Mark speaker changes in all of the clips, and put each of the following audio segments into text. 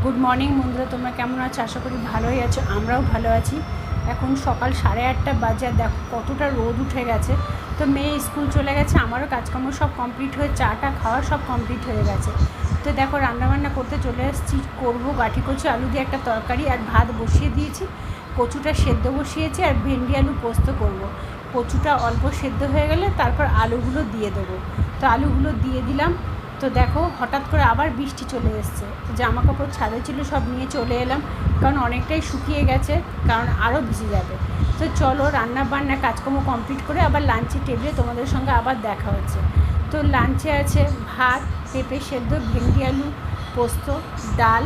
Speaker 1: Good morning বন্ধুরা, তোমরা কেমন আছো? আশা করি ভালোই আছো, আমরাও ভালো আছি। এখন সকাল 8:30 বাজে, আর দেখো কতটা রোদ উঠে গেছে। তো মেয়ে স্কুল চলে গেছে, আমারও কাজকর্ম সব কমপ্লিট হয়ে চাটা খাওয়া সব কমপ্লিট হয়ে গেছে। তো দেখো রান্নাবান্না করতে চলে এসেছি। করবো গাঠি কচু আলু দিয়ে একটা তরকারি, আর ভাত বসিয়ে দিয়েছি। কচুটা সেদ্ধ বসিয়েছি, আর ভেন্ডি আলু পোস্ত করব। কচুটা অল্প সেদ্ধ হয়ে গেলে তারপর আলুগুলো দিয়ে দেবো। তো আলুগুলো দিয়ে দিলাম। তো দেখো হঠাৎ করে আবার বৃষ্টি চলে এসছে। জামা কাপড় ছাদে ছিল, সব নিয়ে চলে এলাম, কারণ অনেকটাই শুকিয়ে গেছে, কারণ আরও ভিজে যাবে। তো চলো রান্না বান্না কাজকর্ম কমপ্লিট করে আবার লাঞ্চের টেবিলে তোমাদের সঙ্গে আবার দেখা হচ্ছে। তো লাঞ্চে আছে ভাত, পেঁপে সেদ্ধ, ভেন্ডি আলু পোস্ত, ডাল,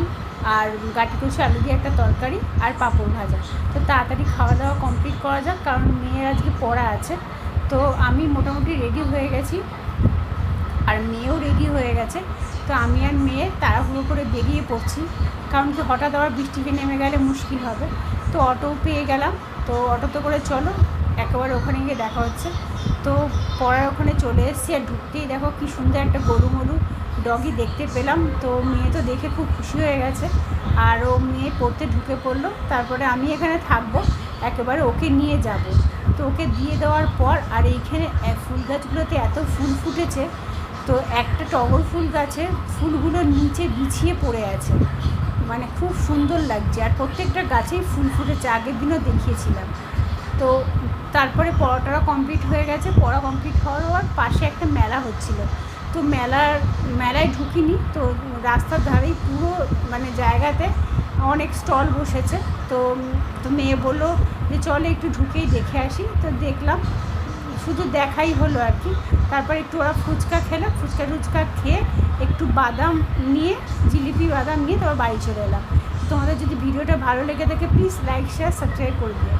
Speaker 1: আর গাঠি কচু আলু দিয়ে একটা তরকারি, আর পাঁপড় ভাজা। তো তাড়াতাড়ি খাওয়া দাওয়া কমপ্লিট করা যাক, কারণ মেয়ের আজকে পড়া আছে। তো আমি মোটামুটি রেডি হয়ে গেছি, আর মেয়েও রেডি হয়ে গেছে। তো আমি আর মেয়ে তাড়াহুড়ো করে বেরিয়ে পড়ছি, কারণ কি হঠাৎ আবার বৃষ্টিতে নেমে গেলে মুশকিল হবে। তো অটো পেয়ে গেলাম, তো অটোতে করে চলো একেবারে ওখানে গিয়ে দেখা হচ্ছে। তো পড়ার ওখানে চলে এসেছি, আর ঢুকতেই দেখো কী সুন্দর একটা গরু ডগি দেখতে পেলাম। তো মেয়ে তো দেখে খুব খুশি হয়ে গেছে, আর ও মেয়ে পড়তে ঢুকে পড়লো। তারপরে আমি এখানে থাকবো, একেবারে ওকে নিয়ে যাব। তো ওকে দিয়ে দেওয়ার পর, আর এইখানে ফুল গাছগুলোতে এত ফুল ফুটেছে। তো একটা টগর ফুল গাছে ফুলগুলো নিচে বিছিয়ে পড়ে আছে, মানে খুব সুন্দর লাগছে। আর প্রত্যেকটা গাছেই ফুল ফুটেছে, আগের দিনও দেখিয়েছিলাম। তো তারপরে পড়াটা কমপ্লিট হয়ে গেছে। পড়া কমপ্লিট হওয়ার পাশে একটা মেলা হচ্ছিল। তো মেলায় ঢুকিনি, তো রাস্তার ধারেই পুরো মানে জায়গাতে অনেক স্টল বসেছে। তো তো মেয়ে বললো যে চলে একটু ঢুকেই দেখে আসি। তো দেখলাম, শুধু দেখাই হলো আর কি। তারপর একটু ওরা ফুচকা খেলো, ফুচকা খেয়ে একটু বাদাম নিয়ে, জিলিপি বাদাম নিয়ে তারপর বাড়ি চলে এলাম। তোমাদের যদি ভিডিওটা ভালো লেগে থাকে প্লিজ লাইক শেয়ার সাবস্ক্রাইব করে দিও।